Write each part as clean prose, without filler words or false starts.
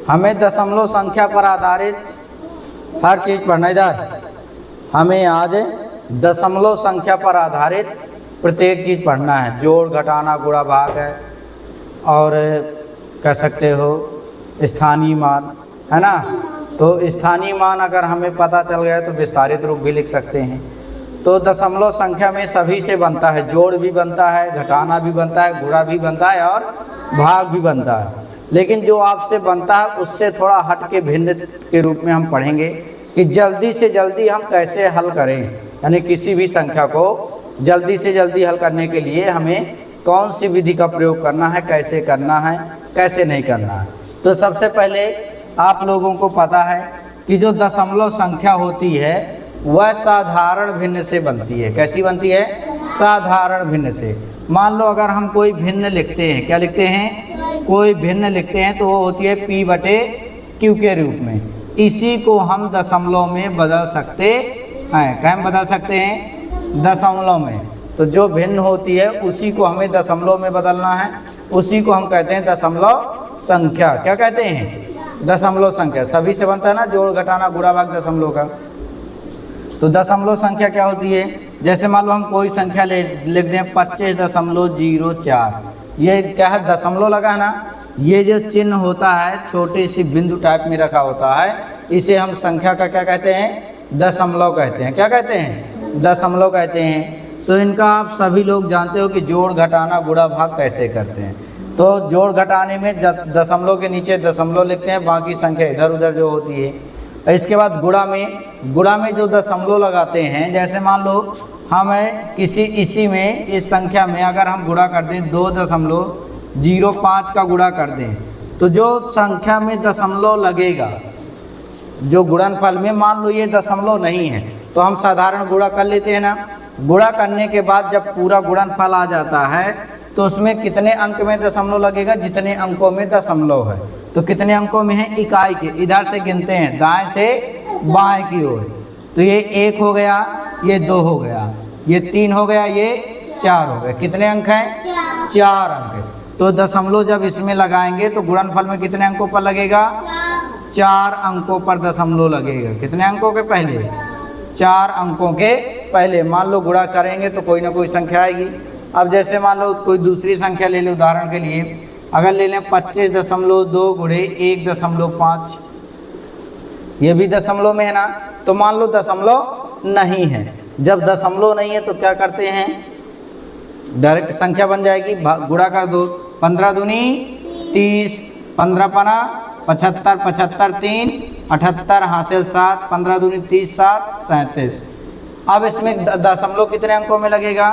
हमें दशमलव संख्या पर आधारित हर चीज़ पढ़ना। इधर हमें आज दशमलव संख्या पर आधारित प्रत्येक चीज़ पढ़ना है। जोड़, घटाना, गुणा, भाग है, और कह सकते हो स्थानीय मान, है ना। तो स्थानीय मान अगर हमें पता चल गया तो विस्तारित रूप भी लिख सकते हैं। तो दशमलव संख्या में सभी से बनता है, जोड़ भी बनता है, घटाना भी बनता है, गुणा भी बनता है और भाग भी बनता है। लेकिन जो आपसे बनता है उससे थोड़ा हट के भिन्न के रूप में हम पढ़ेंगे कि जल्दी से जल्दी हम कैसे हल करें, यानी किसी भी संख्या को जल्दी से जल्दी हल करने के लिए हमें कौन सी विधि का प्रयोग करना है, कैसे करना है, कैसे नहीं करना है। तो सबसे पहले आप लोगों को पता है कि जो दशमलव संख्या होती है वह साधारण भिन्न से बनती है। कैसी बनती है? साधारण भिन्न से। मान लो अगर हम कोई भिन्न लिखते हैं, क्या लिखते हैं? कोई भिन्न लिखते हैं तो वो होती है p/q के रूप में। इसी को हम दशमलव में बदल सकते हैं। क्या हम बदल सकते हैं? दशमलव में। तो जो भिन्न होती है उसी को हमें दशमलव में बदलना है, उसी को हम कहते हैं दशमलव संख्या। क्या कहते हैं? दशमलव संख्या। सभी से बनता है ना, जोड़, घटाना, गुणा, भाग दशमलव का। तो दशमलव संख्या क्या होती है? जैसे मान लो हम कोई संख्या लिख दें 25.04। ये क्या है? दशमलव लगा है ना। ये जो चिन्ह होता है छोटी सी बिंदु टाइप में रखा होता है, इसे हम संख्या का क्या कहते हैं? दशमलव कहते हैं। क्या कहते हैं? दशमलव कहते हैं। तो इनका आप सभी लोग जानते हो कि जोड़, घटाना, गुणा, भाग कैसे करते हैं। तो जोड़ घटाने में दशमलव के नीचे दशमलव लिखते हैं, बाकी संख्या इधर उधर जो होती है। इसके बाद गुणा में जो दशमलव लगाते हैं, जैसे मान लो हमें इसी में इस संख्या में अगर हम गुणा कर दें 2.05 का गुणा कर दें, तो जो संख्या में दशमलव लगेगा, जो गुणनफल में मान लो ये दशमलव नहीं है तो हम साधारण गुणा कर लेते हैं ना। गुणा करने के बाद जब पूरा गुणनफल आ जाता है तो उसमें कितने अंक में दशमलव लगेगा? जितने अंकों में दशमलव है। तो कितने अंकों में है? इकाई के। इधर से गिनते हैं दाएं से बाएं की ओर। तो ये 1 हो गया, ये 2 हो गया, ये 3 हो गया, ये 4 हो गया। कितने अंक हैं? 4 अंक। तो दशमलव जब इसमें लगाएंगे तो गुणनफल में कितने अंकों पर लगेगा? 4 अंकों पर दशमलव लगेगा। कितने अंकों के पहले? 4 अंकों के पहले। मान लो गुणा करेंगे तो कोई ना कोई संख्या आएगी। अब जैसे मान लो कोई दूसरी संख्या ले लें, उदाहरण के लिए अगर ले लें 25.2 गुणे 1.5, ये भी दशमलव में है ना। तो मान लो दशमलव नहीं है। जब दशमलव नहीं है तो क्या करते हैं? डायरेक्ट संख्या बन जाएगी, गुणा कर दो। 15 दूनी 30, 15 पना 75, 75 3 78 हासिल 7, 15 दूनी 30, 7 37। अब इसमें दशमलव कितने अंकों में लगेगा?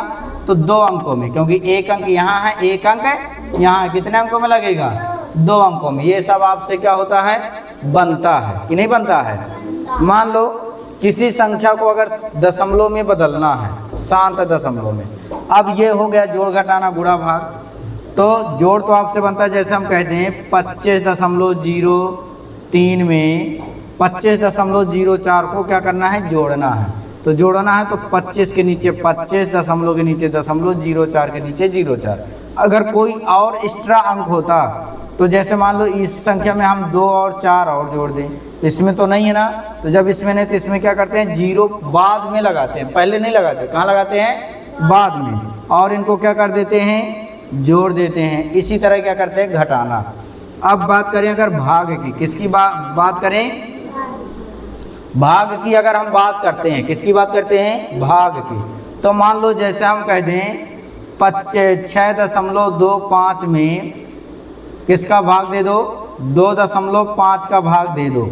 तो 2 अंकों में, क्योंकि 1 अंक यहाँ है, 1 अंक यहाँ है। कितने अंकों में लगेगा? 2 अंकों में। ये सब आपसे क्या होता है? बनता है कि नहीं बनता है? मान लो किसी संख्या को अगर दशमलव में बदलना है, शांत दशमलव में। अब ये हो गया जोड़, घटाना, गुणा, भाग। तो जोड़ तो आपसे बनता है, जैसे हम कहते हैं 25.03 में 25.04 को क्या करना है? जोड़ना है। तो जोड़ना है तो 25 के नीचे 25, दशमलव के नीचे दशमलव, 04 के नीचे 04। अगर कोई और एक्स्ट्रा अंक होता तो जैसे मान लो इस संख्या में हम 2 और 4 और जोड़ दें, इसमें तो नहीं है ना। तो जब इसमें नहीं तो इसमें क्या करते हैं? 0 बाद में लगाते हैं, पहले नहीं लगाते। कहाँ लगाते हैं? बाद में। और इनको क्या कर देते हैं? जोड़ देते हैं। इसी तरह क्या करते हैं? घटाना। अब बात करें अगर भाग की, किसकी बात करें? भाग की अगर हम बात करते हैं, किसकी बात करते हैं? भाग की। तो मान लो जैसे हम कह दें 6.25 में किसका भाग दे दो? 2.5 का भाग दे दो।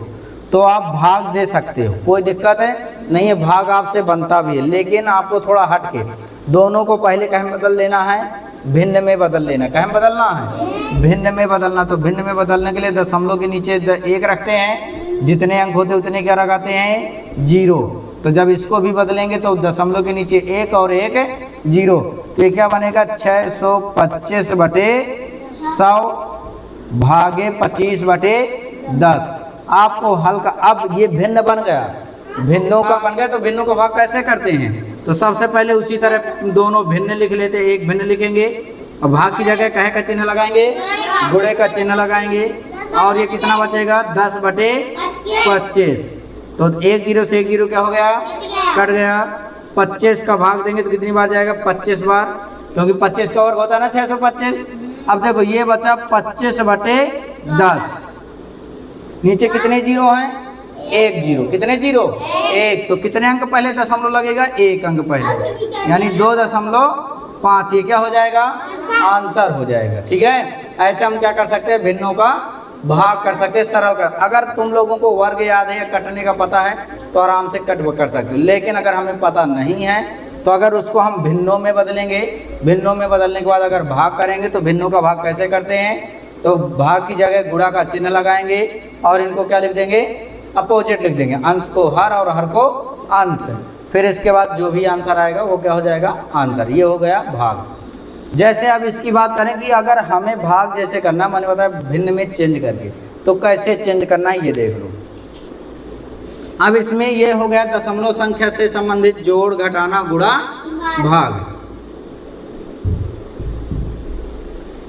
तो आप भाग दे सकते हो, कोई दिक्कत है नहीं है। भाग आपसे बनता भी है, लेकिन आपको थोड़ा हट के दोनों को पहले कहीं बदल लेना है? भिन्न में बदल लेना। कहीं बदलना है? भिन्न में बदलना। तो भिन्न में बदलने के लिए दशमलव के नीचे 1 रखते हैं, जितने अंक होते उतने क्या लगाते हैं? 0। तो जब इसको भी बदलेंगे तो दशमलव के नीचे 1 और 1 0। तो ये क्या बनेगा? 625/100 भागे 25/10। आपको हल्का, अब ये भिन्न बन गया, भिन्नों का बन गया। तो भिन्नों का भाग कैसे करते हैं? तो सबसे पहले उसी तरह दोनों भिन्न लिख लेते। एक भिन्न लिखेंगे और भाग की जगह कहे का चिन्ह लगाएंगे, गुणे का चिन्ह लगाएंगे। और ये कितना बचेगा 10/25। तो 1 0 से 1 0 क्या हो गया, कट गया। 25 का भाग देंगे तो कितनी बार जाएगा, 25 बार, क्योंकि 25 का वर्ग होता है ना 625। अब देखो ये बचा 25/10। नीचे कितने जीरो हैं, 1 0। कितने जीरो, 1। तो कितने अंक पहले दशमलव लगेगा, 1 अंक पहले, यानी 2.5। ये क्या हो जाएगा, आंसर हो जाएगा। ठीक है, ऐसे हम क्या कर सकते हैं, भिन्नों का भाग कर सकते हैं, सरल कर। अगर तुम लोगों को वर्ग याद है या कटने का पता है तो आराम से कट कर सकते हो, लेकिन अगर हमें पता नहीं है तो अगर उसको हम भिन्नों में बदलेंगे, भिन्नों में बदलने के बाद अगर भाग करेंगे तो भिन्नों का भाग कैसे करते हैं, तो भाग की जगह गुणा का चिन्ह लगाएंगे और इनको क्या लिख देंगे, अपोजिट लिख देंगे। अंश को हर और हर को अंश, फिर इसके बाद जो भी आंसर आएगा वो क्या हो जाएगा, आंसर। ये हो गया भाग। जैसे अब इसकी बात करें कि अगर हमें भाग जैसे करना, मैंने बताया भिन्न में चेंज करके, तो कैसे चेंज करना है ये देख लो। अब इसमें ये हो गया दशमलव संख्या से संबंधित जोड़, घटाना, गुणा, भाग।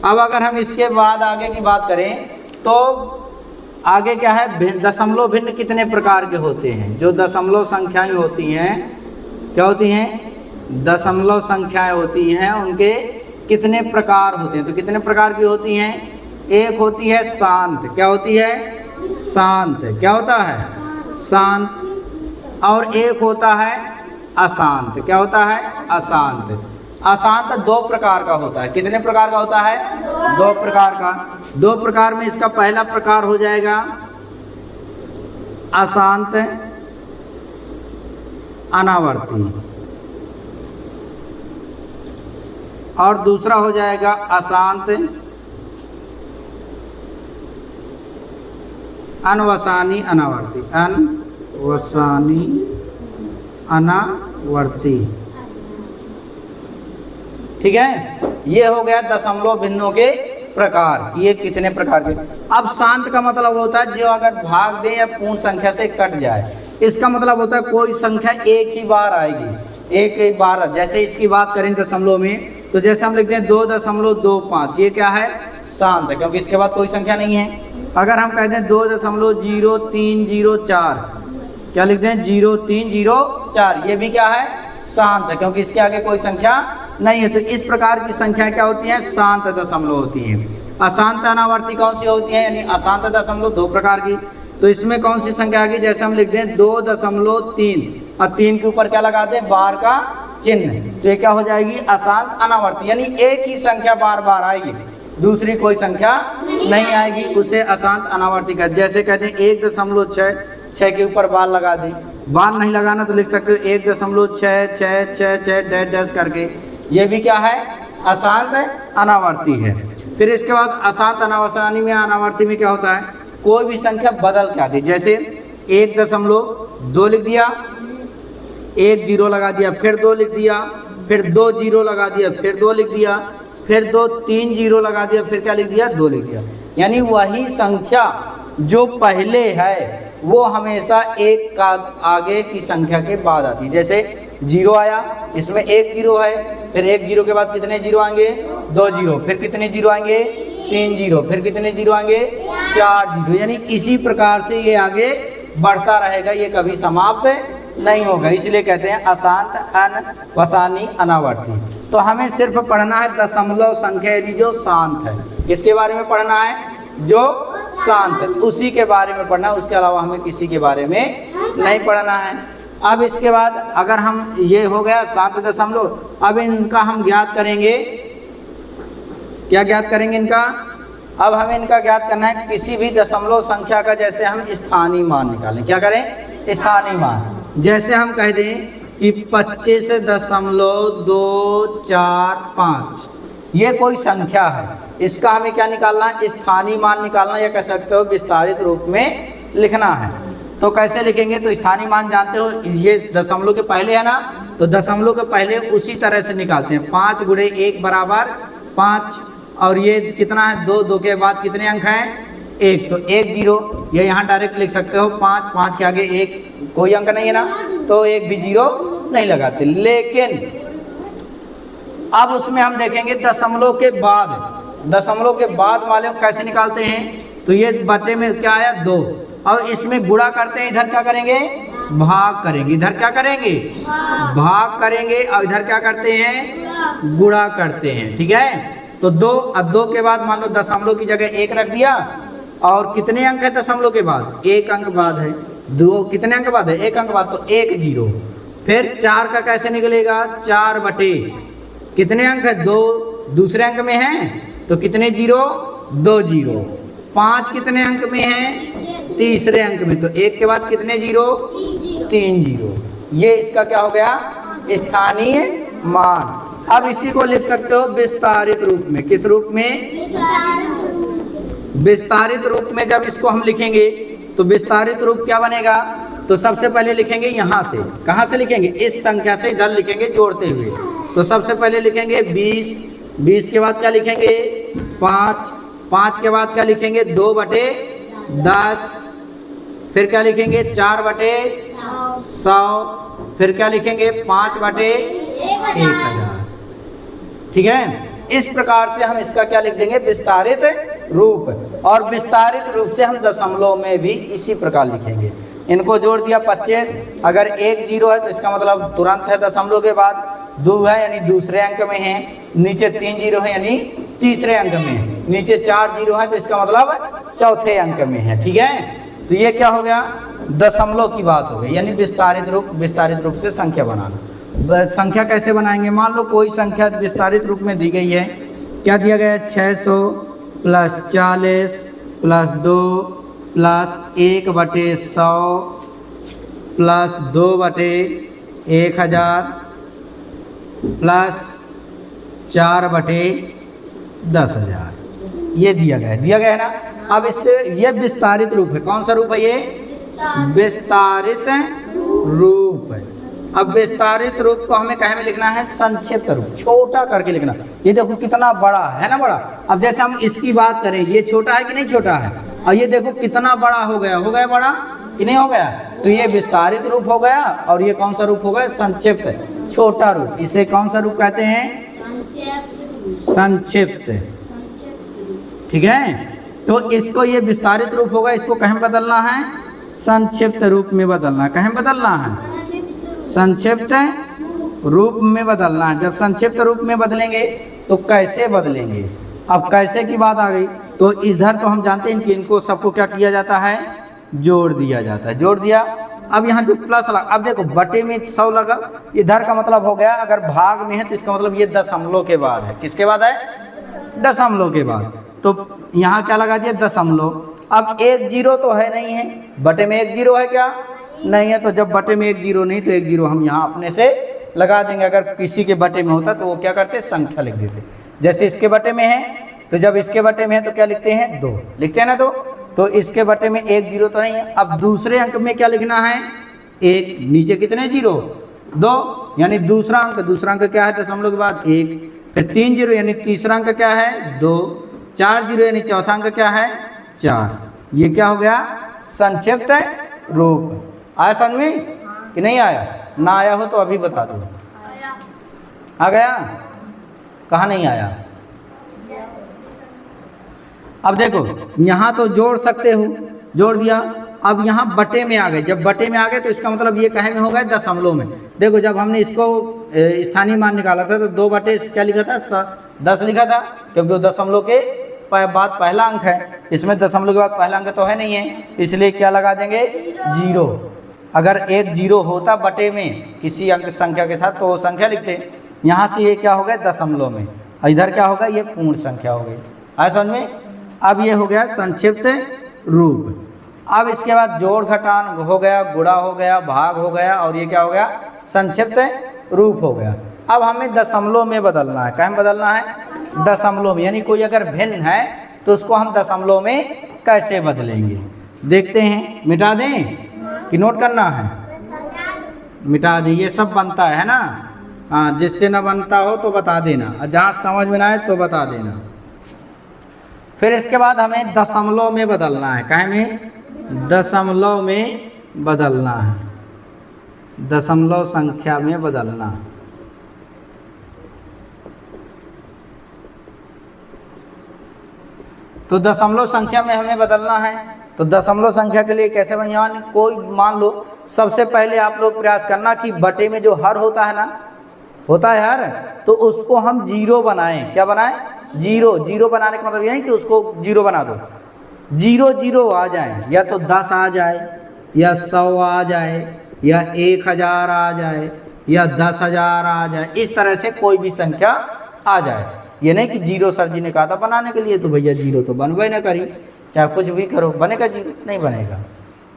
अब अगर हम इसके बाद आगे की बात करें तो आगे क्या है, दशमलव भिन्न कितने प्रकार के होते हैं। जो दशमलव संख्याएं होती हैं, क्या होती हैं, दशमलव संख्याएं होती हैं, उनके कितने प्रकार होते हैं। तो कितने प्रकार की होती हैं, एक होती है शांत। क्या होती है, शांत। क्या होता है, शांत। और एक होता है अशांत। क्या होता है, अशांत। अशांत 2 प्रकार का होता है। कितने प्रकार का होता है, 2 प्रकार का। 2 प्रकार में इसका पहला प्रकार हो जाएगा अशांत अनावर्ती, और दूसरा हो जाएगा अशांत अनवसानी अनावर्ती। अनवसानी अनावर्ती। ठीक है, ये हो गया दशमलव भिन्नों के प्रकार। ये कितने प्रकार के। अब शांत का मतलब होता है जो अगर भाग दे या पूर्ण संख्या से कट जाए। इसका मतलब होता है कोई संख्या एक ही बार आएगी, एक ही बार। जैसे इसकी बात करें दशमलव में, तो जैसे हम लिखते हैं 2.25, ये क्या है, शांत है, क्योंकि इसके बाद कोई संख्या नहीं है। अगर हम कहते हैं 2.0304, क्या लिखते हैं, 0304, ये भी क्या है, शांत है, क्योंकि इसके आगे कोई संख्या नहीं है। तो इस प्रकार की संख्या क्या होती है, शांत दशमलव होती हैं। अशांत अनावर्ती कौन सी होती है, यानी अशांत दशमलव 2 प्रकार की। तो इसमें कौन सी संख्या आ गई, जैसे हम लिखते हैं 2.3 और 3 के ऊपर क्या लगाते हैं, बार का चिन्ह, तो ये क्या हो जाएगी, अशांत अनावर्ती, यानी एक ही संख्या बार बार आएगी, दूसरी कोई संख्या नहीं आएगी, उसे अशांत अनावर्ती का। जैसे कहते हैं 1.6 के ऊपर बार लगा दें। बार नहीं लगाना तो लिख सकते हो 1.666 डैश डैश करके, ये भी क्या है, अशांत अनावर्ती है। फिर इसके बाद अशांत अनावर्ती में, अनावर्ती में क्या होता है, कोई भी संख्या बदल के आती है। जैसे 1.2 लिख दिया, 1 0 लगा दिया, फिर 2 लिख दिया, फिर 2 0 लगा दिया, फिर 2 लिख दिया, फिर 3 0 लगा दिया, फिर क्या लिख दिया, 2 लिख दिया। यानी वही संख्या जो पहले है वो हमेशा एक का आगे की संख्या के बाद आती है। जैसे 0 आया, इसमें 1 0 है, फिर 1 0 के बाद कितने 0 आएंगे, 2 0, फिर कितने 0 आएंगे, 3 0, फिर कितने 0 आएंगे, 4 0। यानी इसी प्रकार से ये आगे बढ़ता रहेगा, ये कभी समाप्त नहीं होगा। इसलिए कहते हैं अशांत अनवसानी अनावर्ती। तो हमें सिर्फ पढ़ना है दशमलव संख्या यदि जो शांत है, किसके बारे में पढ़ना है, जो शांत है, उसी के बारे में पढ़ना है, उसके अलावा हमें किसी के बारे में नहीं पढ़ना है। अब इसके बाद अगर हम, ये हो गया 7 दशमलव, अब इनका हम ज्ञात करेंगे। क्या ज्ञात करेंगे इनका, अब हमें इनका ज्ञात करना है किसी भी दशमलव संख्या का, जैसे हम स्थानीय मान निकालें। क्या करें, स्थानीय मान। जैसे हम कह दें कि 25.245, ये कोई संख्या है, इसका हमें क्या निकालना है, स्थानीय मान निकालना, या कह सकते हो विस्तारित रूप में लिखना है। तो कैसे लिखेंगे, तो स्थानीय मान जानते हो, ये दशमलव के पहले है ना, तो दशमलव के पहले उसी तरह से निकालते हैं। 5 × 1 = 5, और ये कितना है, 2, 2 के बाद कितने अंक हैं, 1, तो 1 0, ये यहाँ डायरेक्ट लिख सकते हो 5, 5 के आगे 1 कोई अंक नहीं है ना, तो 1 भी 0 नहीं लगाते। लेकिन अब उसमें हम देखेंगे दशमलव के बाद वाले को कैसे निकालते हैं। तो ये बटे में क्या आया 2। और इसमें गुणा करते हैं, इधर क्या करेंगे भाग करेंगे, इधर क्या करेंगे भाग करेंगे, और इधर क्या करते हैं गुणा करते हैं। ठीक है, तो 2, अब 2 के बाद मान लो दशमलव की जगह 1 रख दिया, और कितने अंक है दशमलव के बाद 1 अंक बाद है, 2 कितने अंक बाद है 1 अंक बाद, तो 1 0। फिर 4 का कैसे निकलेगा 4 बटे कितने अंक है 2, दूसरे अंक में है तो कितने 0 2 0। 5 कितने अंक में है तीसरे अंक में, तो 1 के बाद कितने 0 3 0। ये इसका क्या हो गया स्थानीय मान। अब इसी को लिख सकते हो विस्तारित रूप में। किस रूप में विस्तारित रूप में। जब इसको हम लिखेंगे तो विस्तारित रूप क्या बनेगा, तो सबसे पहले लिखेंगे यहाँ से, कहाँ से लिखेंगे इस संख्या से इधर लिखेंगे जोड़ते हुए। तो सबसे पहले लिखेंगे 20, 20 के बाद क्या लिखेंगे 5, 5 के बाद क्या लिखेंगे 2 बटे 10, फिर क्या लिखेंगे 4 बटे 100, फिर क्या लिखेंगे 5 बटे 1000। ठीक है, इस प्रकार से हम इसका क्या लिख देंगे विस्तारित रूप। और विस्तारित रूप से हम दशमलव में भी इसी प्रकार लिखेंगे। इनको जोड़ दिया 25, अगर 1 0 है तो इसका मतलब तुरंत है दशमलव के बाद, 2 है यानी दूसरे अंक में है, नीचे 3 0 है यानी तीसरे अंक में है, नीचे 4 0 है तो इसका मतलब चौथे अंक में है। ठीक है, तो ये क्या हो गया दशमलव की बात हो गई, यानी विस्तारित रूप से संख्या बनाना। संख्या कैसे बनाएंगे, मान लो कोई संख्या विस्तारित रूप में दी गई है, क्या दिया गया है 600 प्लस 40 प्लस 2 प्लस 1 बटे 100 प्लस 2 बटे 1000 प्लस 4 बटे 10,000। ये दिया गया है ना। अब इससे ये विस्तारित रूप है। कौन सा रूप है ये विस्तारित रूप है। अब विस्तारित रूप को हमें कहे में लिखना है संक्षिप्त रूप, छोटा करके लिखना। ये देखो कितना बड़ा है ना, बड़ा। अब जैसे हम इसकी बात करें, ये छोटा है कि नहीं छोटा है, और ये देखो कितना बड़ा हो गया बड़ा कि नहीं हो गया। तो ये विस्तारित रूप हो गया, और ये कौन सा रूप हो गया संक्षिप्त छोटा रूप। इसे कौन सा रूप कहते हैं संक्षिप्त। ठीक है, तो इसको ये विस्तारित रूप होगा, इसको कहीं बदलना है संक्षिप्त रूप में बदलना है। कहीं बदलना है संक्षिप्त रूप में बदलना है। जब संक्षिप्त रूप में बदलेंगे तो कैसे बदलेंगे, अब कैसे की बात आ गई। तो इधर तो हम जानते हैं कि इनको सबको क्या किया जाता है जोड़ दिया जाता है, जोड़ दिया। अब यहाँ जो प्लस लगा, अब देखो बटे में 100 लगा, इधर का मतलब हो गया अगर भाग में है तो इसका मतलब ये दशमलव के बाद है। किसके बाद है दशमलव के बाद। तो यहाँ क्या लगा दिया दशमलव। अब 1 0 तो है नहीं है, बटे में 1 0 है क्या नहीं है। तो जब बटे में 1 0 नहीं तो 1 0 हम यहाँ अपने से लगा देंगे। अगर किसी के बटे में होता तो वो क्या करते संख्या लिख देते। जैसे इसके बटे में है, तो जब इसके बटे में है तो क्या लिखते हैं 2 लिखते हैं ना। तो इसके बटे में 1 0 तो नहीं है। अब दूसरे अंक में क्या लिखना है 1, नीचे कितने 0 2, यानी दूसरा अंक क्या है दशमलव के बाद 1, फिर 3 0 यानी तीसरा अंक क्या है 2, 4 0 यानी चौथा अंक क्या है 4। ये क्या हो गया संक्षिप्त रूप। आया समझ में कि नहीं आया? ना आया हो तो अभी बता दो। आ गया? कहाँ नहीं आया? अब देखो यहाँ तो जोड़ सकते हो, जोड़ दिया। अब यहाँ बटे में आ गए, जब बटे में आ गए तो इसका मतलब ये कहे में हो गए दशमलव में। देखो जब हमने इसको स्थानीय मान निकाला था तो 2 बटे क्या लिखा था 10 लिखा था, क्योंकि वो दशमलव के बाद पहला अंक है। इसमें दशमलव के बाद पहला अंक तो है नहीं है, इसलिए क्या लगा देंगे 0। अगर 1 0 होता बटे में किसी अंक संख्या के साथ तो वो संख्या लिखते। यहाँ से ये क्या हो गया दशमलव में, इधर क्या होगा ये पूर्ण संख्या हो गई। आया समझ में? अब ये हो गया संक्षिप्त रूप। अब इसके बाद जोड़ घटान हो गया, गुणा हो गया, भाग हो गया, और ये क्या हो गया संक्षिप्त रूप हो गया। अब हमें दशमलव में बदलना है। कहाँ बदलना है दशमलव में, यानी कोई अगर भिन्न है तो उसको हम दशमलव में कैसे बदलेंगे देखते हैं। मिटा दें कि नोट करना है? मिटा दें, ये सब बनता है ना। हाँ, जिससे ना बनता हो तो बता देना, और जहाँ समझ में ना आए तो बता देना। फिर इसके बाद हमें दशमलव में बदलना है। कहे में दशमलव में बदलना है, दशमलव संख्या में बदलना। तो दशमलव संख्या में हमें बदलना है। तो दशमलव संख्या के लिए कैसे बनियान, कोई मान लो सबसे पहले आप लोग प्रयास करना कि बटे में जो हर होता है ना, होता है हर, तो उसको हम जीरो बनाएं। क्या बनाएं? जीरो। जीरो बनाने का मतलब ये नहीं कि उसको जीरो बना दो, जीरो जीरो आ जाए, या तो 10 आ जाए, या 100 आ जाए, या 1000 आ जाए, या 10,000 आ जाए, इस तरह से कोई भी संख्या आ जाए। ये नहीं कि जीरो सर जी ने कहा था बनाने के लिए, तो भैया जीरो तो बनवे ना करी, चाहे कुछ भी करो, बनेगा जीरो? नहीं बनेगा।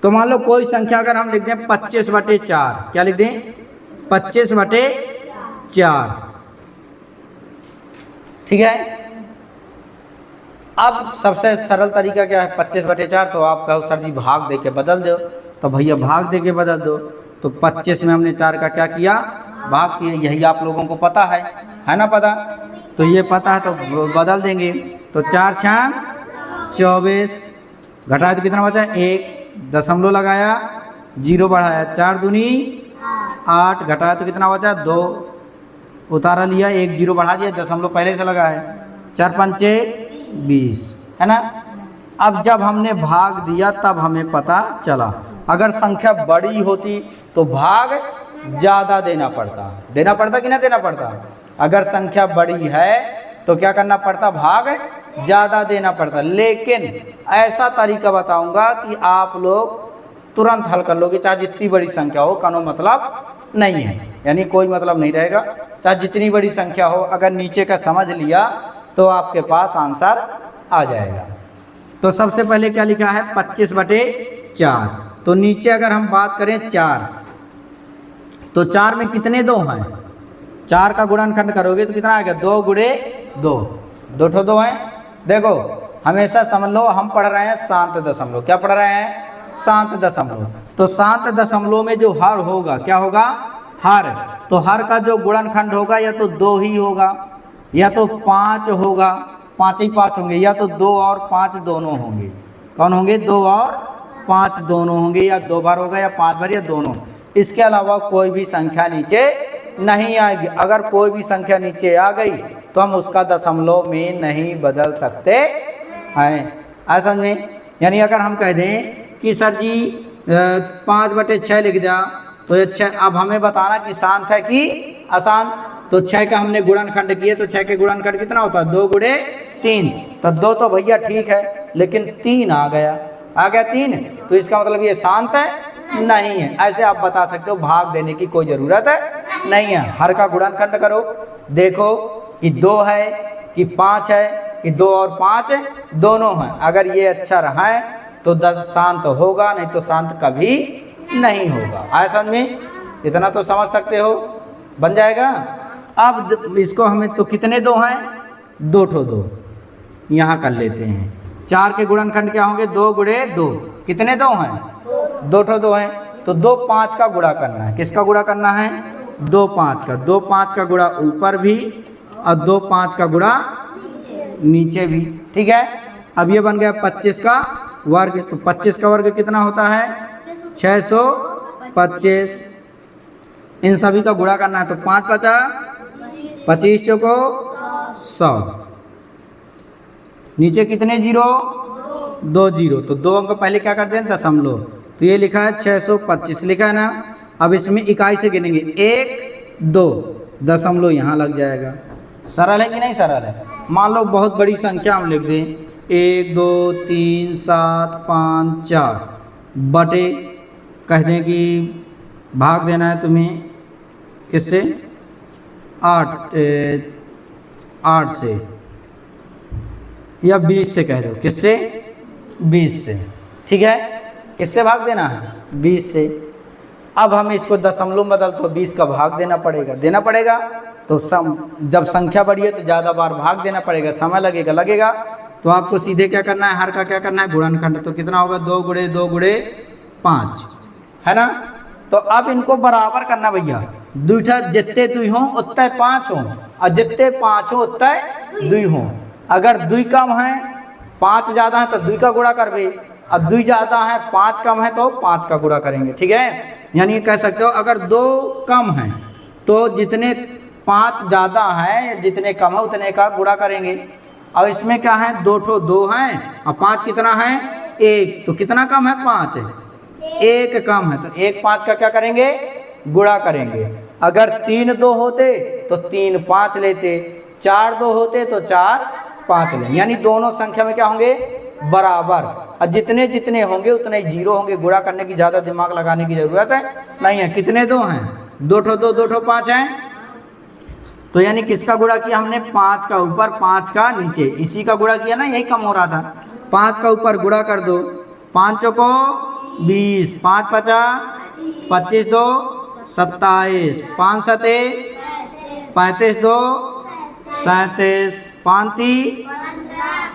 तो मान लो कोई संख्या अगर हम लिख दें 25/4, क्या लिख दें? 25/4, ठीक है। अब सबसे सरल तरीका क्या है? 25/4, तो आप कहो सर जी भाग दे के बदल दो, तो भैया भाग दे के बदल दो। तो 25 में हमने 4 का क्या किया? भाग किया। यही आप लोगों को पता है ना पता? तो ये पता है तो बदल देंगे। तो 4 6 24, घटाया तो कितना बचा? 1, दशमलव लगाया, जीरो बढ़ाया, 4 दूनी 8, घटाया तो कितना बचा? 2, उतारा लिया, 1 जीरो बढ़ा दिया, दशमलव पहले से लगा है, 4 पंचे 20, है ना। अब जब हमने भाग दिया तब हमें पता चला, अगर संख्या बड़ी होती तो भाग ज़्यादा देना पड़ता कि ना देना पड़ता? अगर संख्या बड़ी है तो क्या करना पड़ता? भाग ज़्यादा देना पड़ता। लेकिन ऐसा तरीका बताऊंगा कि आप लोग तुरंत हल कर लोगे, चाहे जितनी बड़ी संख्या हो, कानो मतलब नहीं है, यानी कोई मतलब नहीं रहेगा, चाहे जितनी बड़ी संख्या हो, अगर नीचे का समझ लिया तो आपके पास आंसर आ जाएगा। तो सबसे पहले क्या लिखा है? 25/4। तो नीचे अगर हम बात करें 4, तो 4 में कितने 2 हैं? 4 का गुणनखंड करोगे तो कितना आएगा? 2 गुणे 2, 2 ठो 2 हैं। देखो हमेशा समझ लो हम पढ़ रहे हैं शांत दशमलव। क्या पढ़ रहे हैं? शांत दशमलव। तो शांत दशमलव में जो हर होगा, क्या होगा? हर। तो हर का जो गुणनखंड होगा या तो 2 ही होगा, या तो 5 होगा, 5 ही 5 होंगे, या तो 2 और 5 दोनों होंगे। कौन होंगे? 2 और 5 दोनों होंगे, या 2 बार होगा, या 5 बार, या दोनों। इसके अलावा कोई भी संख्या नीचे नहीं आएगी। अगर कोई भी संख्या नीचे आ गई तो हम उसका दशमलव में नहीं बदल सकते हैं। ऐसा में यानी अगर हम कह दें कि सर जी 5/6 लिख दिया, तो ये 6, अब हमें बताना कि शांत है कि अशांत। तो 6 का हमने गुणनखंड किए, तो 6 के गुणनखंड कितना होता है? 2 गुणे 3। तो 2 तो भैया ठीक है, लेकिन 3 आ गया 3, तो इसका मतलब ये शांत है? नहीं है। ऐसे आप बता सकते हो, भाग देने की कोई ज़रूरत नहीं है। हर का गुणनखंड करो, देखो कि 2 है कि 5 है, कि 2 और 5 दोनों हैं। अगर ये अच्छा रहा है तो 10 शांत होगा, नहीं तो शांत कभी नहीं होगा। ऐसा में इतना तो समझ सकते हो, बन जाएगा। अब इसको हमें तो कितने 2 हैं? 2 ठो 2 यहाँ कर लेते हैं। 4 के गुणनखंड क्या होंगे? 2 गुणे 2, कितने 2 हैं? 2 ठो 2 हैं। तो 2 5 का गुणा करना है। किसका गुणा करना है? 2 5 का। 2 5 का गुणा ऊपर भी और 2 5 का गुणा नीचे भी, ठीक है। अब ये बन गया 25 का वर्ग। तो 25 का वर्ग कितना होता है? 625। इन सभी का गुणा करना है, तो 5 5 25 चौको 100। नीचे कितने जीरो? 2 जीरो। तो 2 अंक पहले क्या करते हैं? दशमलव। तो ये लिखा है 625 लिखा है ना। अब इसमें इकाई से गिनेंगे, 1 2, दशमलव यहाँ लग जाएगा। सरल है कि नहीं सरल है? मान लो बहुत बड़ी संख्या हम लिख दें, 1 2 3 7 5 4 बटे, कह दें कि भाग देना है तुम्हें किससे? 8 से, या 20 से कह दो। किससे? 20 से, ठीक है। किससे भाग देना है? 20 से। अब हमें इसको दशमलव में बदल, तो 20 का भाग देना पड़ेगा। तो जब संख्या बढ़ी है तो ज़्यादा बार भाग देना पड़ेगा, समय लगेगा। तो आपको सीधे क्या करना है? हर का क्या करना है? गुणनखंड। तो कितना होगा? 2 गुणे 2 गुणे 5, है ना। तो अब इनको बराबर करना भैया, दूठा जितने 2 हों उतने 5 हों, और जितने 5 हों उतने 2 हों। अगर 2 कम है 5 ज़्यादा है तो 2 का गुणा करवे, और 2 ज़्यादा है 5 कम है तो 5 का गुणा करेंगे, ठीक है। यानी कह सकते हो अगर 2 कम है तो जितने 5 ज़्यादा है, जितने कम है उतने का गुणा करेंगे। अब इसमें क्या है, 2 ठो 2 हैं और 5 कितना है 1, तो कितना कम है 5 है, 1 कम है, तो 1 5 का क्या करेंगे गुणा करेंगे। अगर 3 2 होते तो 3 5 लेते, 4 2 होते तो 4 5 ले, यानी दोनों संख्या में क्या होंगे बराबर, और जितने जितने होंगे उतने ही जीरो होंगे। गुणा करने की ज़्यादा दिमाग लगाने की ज़रूरत है नहीं है। कितने 2 हैं, 2 ठो 2 2 ठो 5 हैं, तो यानी किसका गुणा किया हमने 5 का ऊपर 5 का नीचे, इसी का गुणा किया ना, यही कम हो रहा था। 5 का ऊपर गुणा कर दो, 5 चौको 20, 5 50, 25 2 27, 5 सते 35 2 37, 5 3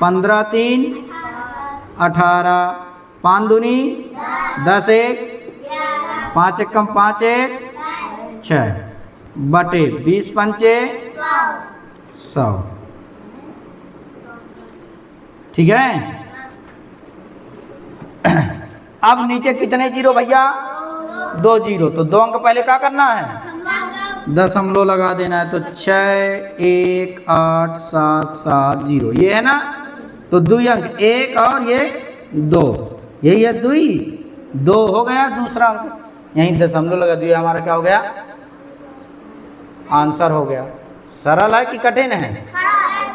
15 3 18, 5 दूनी 10 1, 5 1 कम 5 1 6 बटे 20 पंचे 100। ठीक है। अब नीचे कितने जीरो भैया 2 जीरो, तो 2 अंक पहले क्या करना है दशमलव लगा देना है, तो 6 1 8 7 7 0 ये है ना, तो 2 अंक 1 और ये 2, यही है 2 हो गया दूसरा अंक, यही दशमलव लगा दिया, हमारा क्या हो गया आंसर हो गया। सरल है कि कठिन है?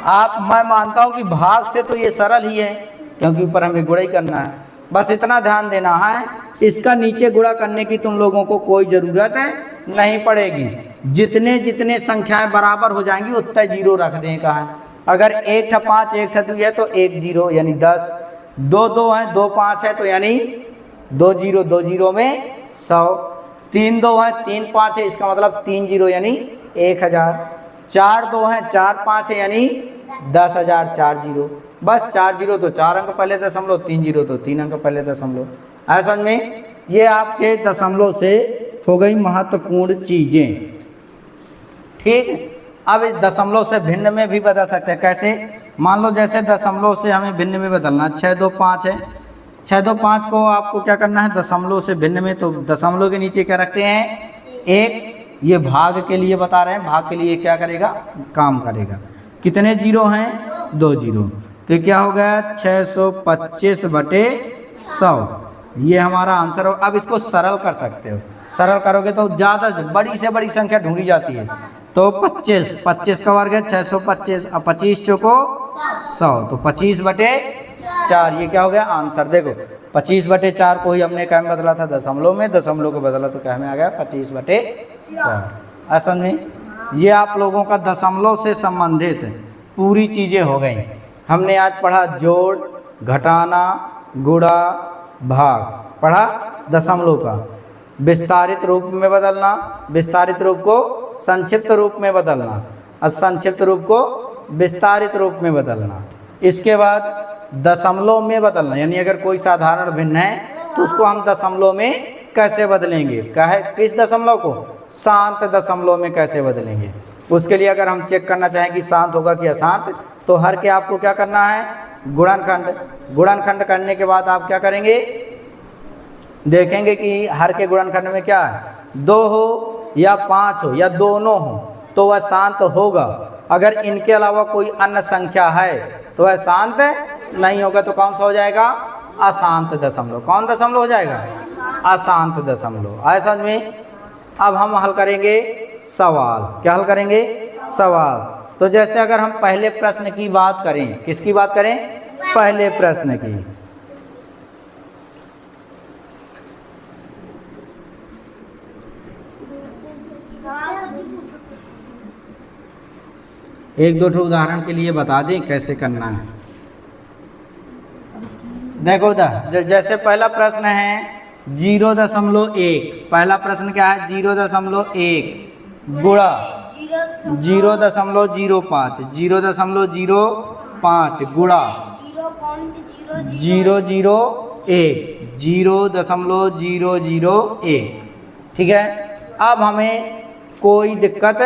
आप मैं मानता हूं कि भाग से तो ये सरल ही है, क्योंकि ऊपर हमें गुणा ही करना है। बस इतना ध्यान देना है, इसका नीचे गुणा करने की तुम लोगों को कोई ज़रूरत नहीं पड़ेगी। जितने जितने संख्याएं बराबर हो जाएंगी उतना जीरो रख दें का है। अगर 1 था 5 1 था 2 है तो 1 जीरो यानी 10, 2 2 है 2 5 है तो यानी 2 जीरो, 2 जीरो में 100, 3 2 है 3 5 है इसका मतलब 3 जीरो यानी 1000, 4 2 है 4 5 है यानी 10,000, 4 जीरो, बस 4 जीरो तो 4 अंक पहले दशमलव, 3 जीरो तो 3 अंक पहले दशमलव। ऐसा में ये आपके दशमलव से हो गई महत्वपूर्ण चीजें। ठीक, अब इस दशमलव से भिन्न में भी बदल सकते हैं। कैसे? मान लो जैसे दशमलव से हमें भिन्न में बदलना, 6 2 5 है, 6 2 5 को आपको क्या करना है दशमलव से भिन्न में, तो दशमलव के नीचे क्या रखते हैं 1, ये भाग के लिए बता रहे हैं, भाग के लिए क्या करेगा काम करेगा। कितने जीरो हैं 2 जीरो, तो क्या हो गया 625 बटे 100, ये हमारा आंसर हो। अब इसको सरल कर सकते हो, सरल करोगे तो ज़्यादा बड़ी से बड़ी संख्या ढूंढी जाती है, तो 25 25 का वर्ग है 625, अब 25 चौको 100, तो 25 बटे 4, ये क्या हो गया आंसर। देखो 25 बटे 4 को ही हमने क्या में बदला था दशमलव में, दशमलव को बदला तो क्या में आ गया 25 बटे 4। असल में ये आप लोगों का दशमलव से संबंधित पूरी चीज़ें हो गई। हमने आज पढ़ा जोड़, घटाना, गुणा, भाग, पढ़ा दशमलव का, विस्तारित रूप में बदलना, विस्तारित रूप को संक्षिप्त रूप में बदलना, और संक्षिप्त रूप को विस्तारित रूप में बदलना। इसके बाद दशमलव में बदलना, यानी अगर कोई साधारण भिन्न है तो उसको हम दशमलव में कैसे बदलेंगे, कहे किस दशमलव को शांत दशमलव में कैसे बदलेंगे। उसके लिए अगर हम चेक करना चाहें कि शांत होगा कि अशांत, तो हर के आपको क्या करना है गुणनखंड, गुणनखंड करने के बाद आप क्या करेंगे देखेंगे कि हर के गुणनखंड में क्या है 2 हो या 5 हो या दोनों हो तो वह शांत होगा। अगर इनके अलावा कोई अन्य संख्या है तो वह शांत नहीं होगा, तो कौन सा हो जाएगा अशांत दशमलव। कौन दशमलव हो जाएगा अशांत दशमलव। आए समझ में? अब हम हल करेंगे सवाल। क्या हल करेंगे सवाल। तो जैसे अगर हम पहले प्रश्न की बात करें, किसकी बात करें पहले प्रश्न की, एक दो उदाहरण के लिए बता दें कैसे करना है। देखो जैसे पहला प्रश्न है 0.1, पहला प्रश्न क्या है 0.1 गुणा 0.05, 0.05 गुणा 0.001। ठीक है, अब हमें कोई दिक्कत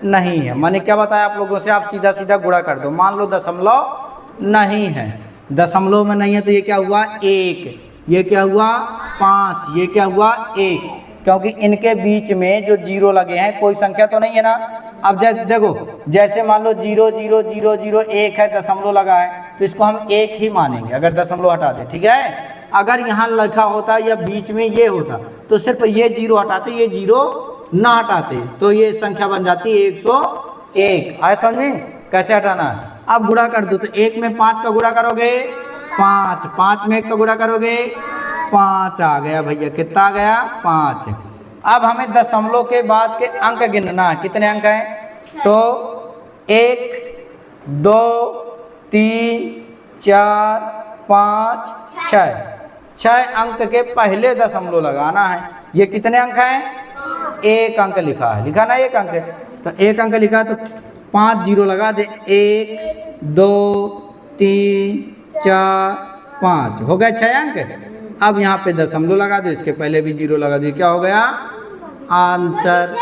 नहीं है। मैंने क्या बताया आप लोगों से, आप सीधा सीधा गुणा कर दो। मान लो दशमलव नहीं है, दशमलव में नहीं है तो ये क्या हुआ 1, ये क्या हुआ 5, ये क्या हुआ 1, क्योंकि इनके बीच में जो जीरो लगे हैं कोई संख्या तो नहीं है ना, अब देखो जैसे मान लो 0,0,0,0,1 है, दशमलव लगा है, तो इसको हम 1 ही मानेंगे अगर दशमलव हटा दे, ठीक है। अगर यहाँ लिखा होता या बीच में ये होता तो सिर्फ ये 0 हटाते, ये 0 ना हटाते, तो ये संख्या बन जाती 101। आए समझ में कैसे हटाना है। अब गुणा कर दो, तो 1 में 5 का गुणा करोगे 5, 5 में 1 का गुणा करोगे 5 आ गया भैया, कितना आ गया 5। अब हमें दशमलव के बाद के अंक गिनना है, कितने अंक हैं, तो 1 2 3 4 5 6 अंक के पहले दशमलव लगाना है। ये कितने अंक हैं, 1 अंक लिखा है, लिखा ना 1 अंक है, तो 1 अंक लिखा तो 5 0 लगा दे, 1 2 3 4 5 हो गए 6 अंक। अब यहाँ पे दशमलव लगा दो, इसके पहले भी 0 लगा दो, क्या हो गया आंसर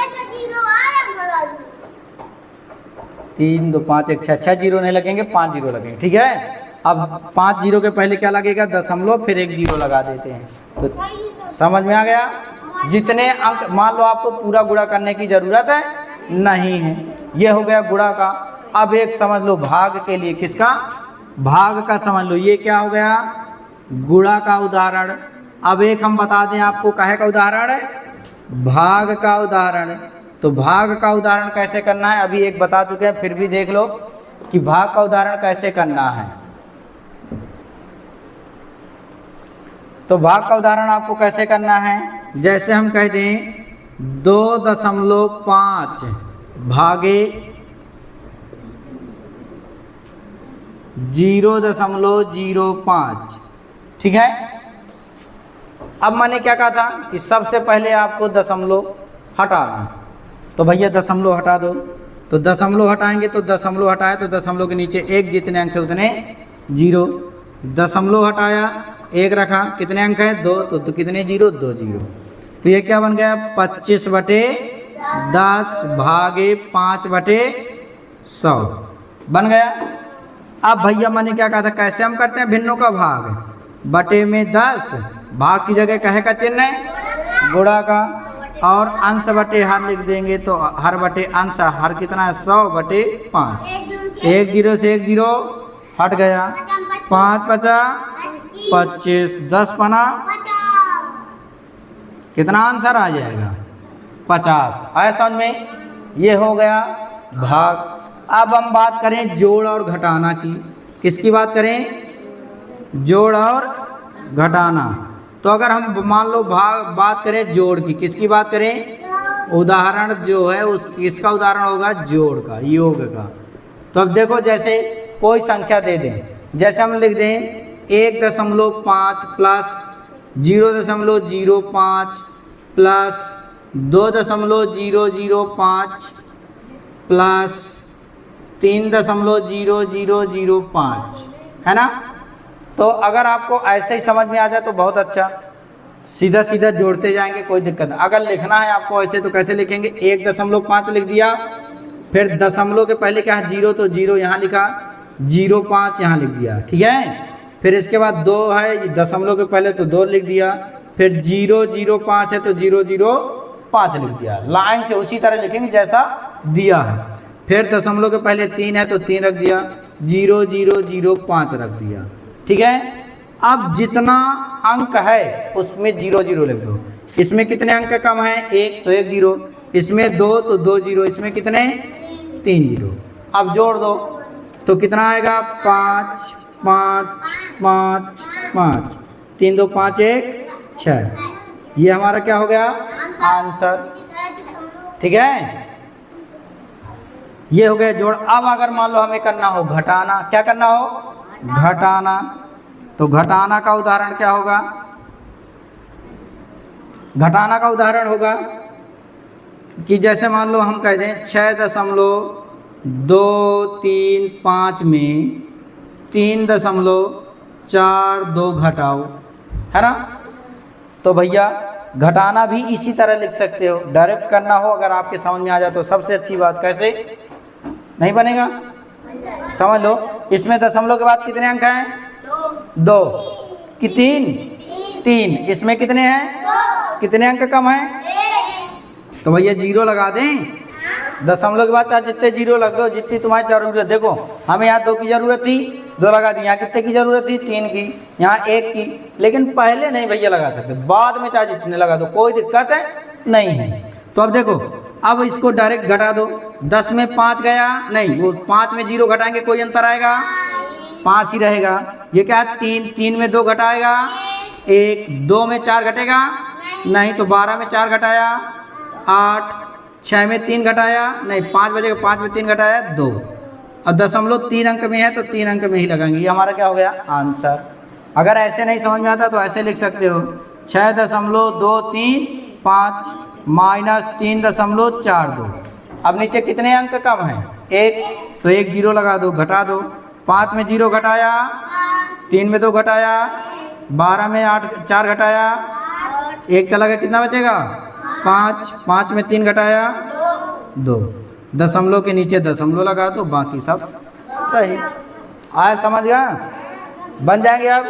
3 2 5 1 6 0 नहीं लगेंगे, 5 0 लगेंगे, ठीक है। अब 5 0 के पहले क्या लगेगा, दशमलव, फिर 1 0 लगा देते हैं, तो समझ में आ गया। जितने अंक, मान लो आपको पूरा गुणा करने की जरूरत है नहीं है, ये हो गया गुणा का। अब एक समझ लो भाग के लिए, किसका, भाग का समझ लो, ये क्या हो गया गुणा का उदाहरण। अब एक हम बता दें आपको, काहे का उदाहरण है, भाग का उदाहरण। तो भाग का उदाहरण कैसे करना है अभी एक बता चुके हैं, फिर भी देख लो कि भाग का उदाहरण कैसे करना है। तो भाग का उदाहरण आपको कैसे करना है, जैसे हम कह दें 2.5 भागे 0.05, ठीक है। अब मैंने क्या कहा था कि सबसे पहले आपको दशमलव हटाना, तो भैया दशमलव हटा दो। तो दशमलव हटाएंगे तो दशमलव हटाया तो दशमलव के नीचे 1, जितने अंक है उतने 0। दशमलव हटाया 1 रखा, कितने अंक है 2, तो कितने 0 2 0। तो ये क्या बन गया 25/10 भागे 5/100 बन गया। अब भैया मैंने क्या कहा था, कैसे हम करते हैं भिन्नों का भाग, बटे में 10, भाग की जगह कहे का चिन्ह है गुणा का, और अंश बटे हर लिख देंगे, तो हर बटे अंश, हर कितना है 100/5। 1 0 से 1 0 हट गया, 5 50 25, 10 पना कितना आंसर आ जाएगा 50। आया समझ में, ये हो गया भाग। अब हम बात करें जोड़ और घटाना की, किसकी बात करें, जोड़ और घटाना। तो अगर हम मान लो बात करें जोड़ की, किसकी बात करें, उदाहरण जो है उस किसका उदाहरण होगा, जोड़ का, योग का। तो अब देखो जैसे कोई संख्या दे दें, जैसे हम लिख दें 1.5 प्लस 0.05 प्लस 2.0005 प्लस 3.0005, है ना। तो अगर आपको ऐसे ही समझ में आ जाए तो बहुत अच्छा, सीधा सीधा जोड़ते जाएंगे, कोई दिक्कत नहीं। अगर लिखना है आपको ऐसे तो कैसे लिखेंगे, 1.5 लिख दिया, फिर दशमलव के पहले क्या है 0, तो 0 यहाँ लिखा, 0.5 यहाँ लिख दिया, ठीक है। फिर इसके बाद 2 है, दशमलव के पहले तो 2 लिख दिया, फिर 0.05 है तो 0.05 लिख दिया, लाइन से उसी तरह लिखेंगे जैसा दिया है। फिर दशमलव के पहले 3 है तो 3 रख दिया, 0.005 रख दिया, ठीक है। अब जितना अंक है उसमें 0 0 लिख दो। इसमें कितने अंक कम है, 1 तो 1 0, इसमें 2 तो 2 0, इसमें कितने 3 0। अब जोड़ दो तो कितना आएगा 5 5 5 5, 3 2 5 1 6। ये हमारा क्या हो गया आंसर, ठीक है। ये हो गया जोड़। अब अगर मान लो हमें करना हो घटाना, क्या करना हो, घटाना, तो घटाना का उदाहरण क्या होगा, घटाना का उदाहरण होगा कि जैसे मान लो हम कह दें 6.235 में 3.42 घटाओ, है ना। तो भैया घटाना भी इसी तरह लिख सकते हो, डायरेक्ट करना हो अगर आपके समझ में आ जाए तो सबसे अच्छी बात। कैसे नहीं बनेगा, समझ लो, इसमें दशमलव के बाद कितने अंक हैं 2 कि 3, इसमें कितने हैं, कितने अंक कम हैं, तो भैया 0 लगा दें, दशमलव के बाद चाहे जितने जीरो लग दो, जितनी तुम्हारी जरूरत। देखो हमें यहाँ 2 की जरूरत थी, 2 लगा दी। यहाँ कितने की जरूरत थी, 3 की। यहाँ 1 की। लेकिन पहले नहीं भैया लगा सकते, बाद में चाहे जितने लगा दो, कोई दिक्कत है नहीं है। तो अब देखो, अब इसको डायरेक्ट घटा दो। 10 में 5 गया नहीं, वो 5 में 0 घटाएंगे कोई अंतर आएगा, 5 ही रहेगा। ये क्या है, 3 में 2 घटाएगा 1, 2 में 4 घटेगा नहीं, तो 12 में 4 घटाया 8, 6 में 3 घटाया नहीं, 5 बजेगा, 5 में 3 घटाया 2। और दशमलव 3 अंक में है तो 3 अंक में ही लगाएंगे। ये हमारा क्या हो गया, आंसर। अगर ऐसे नहीं समझ में आता तो ऐसे लिख सकते हो, 6.235 माइनस 3.42। अब नीचे कितने अंक कम है, 1, तो 1 0 लगा दो, घटा दो। 5 में 0 घटाया, 3 में 2 घटाया, 12 में 4 घटाया, 1 चला गया, कितना बचेगा 5, 5 में 3 घटाया 2। दशमलव के नीचे दशमलव लगा दो, बाकी सब सही। आया समझ गया। बन जाएंगे अब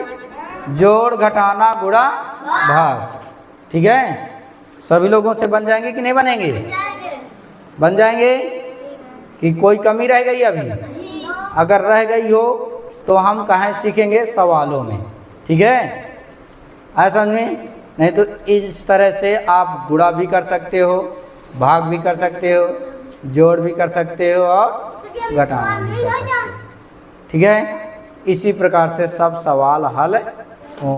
जोड़ घटाना गुणा भाग। ठीक है, सभी लोगों से बन जाएंगे कि नहीं बनेंगे, बन जाएंगे कि कोई कमी रह गई अभी। अगर रह गई हो तो हम कहाँ सीखेंगे, सवालों में। ठीक है, आया समझ में। नहीं तो इस तरह से आप गुणा भी कर सकते हो, भाग भी कर सकते हो, जोड़ भी कर सकते हो और घटाना भी कर सकते हो। ठीक है, इसी प्रकार से सब सवाल हल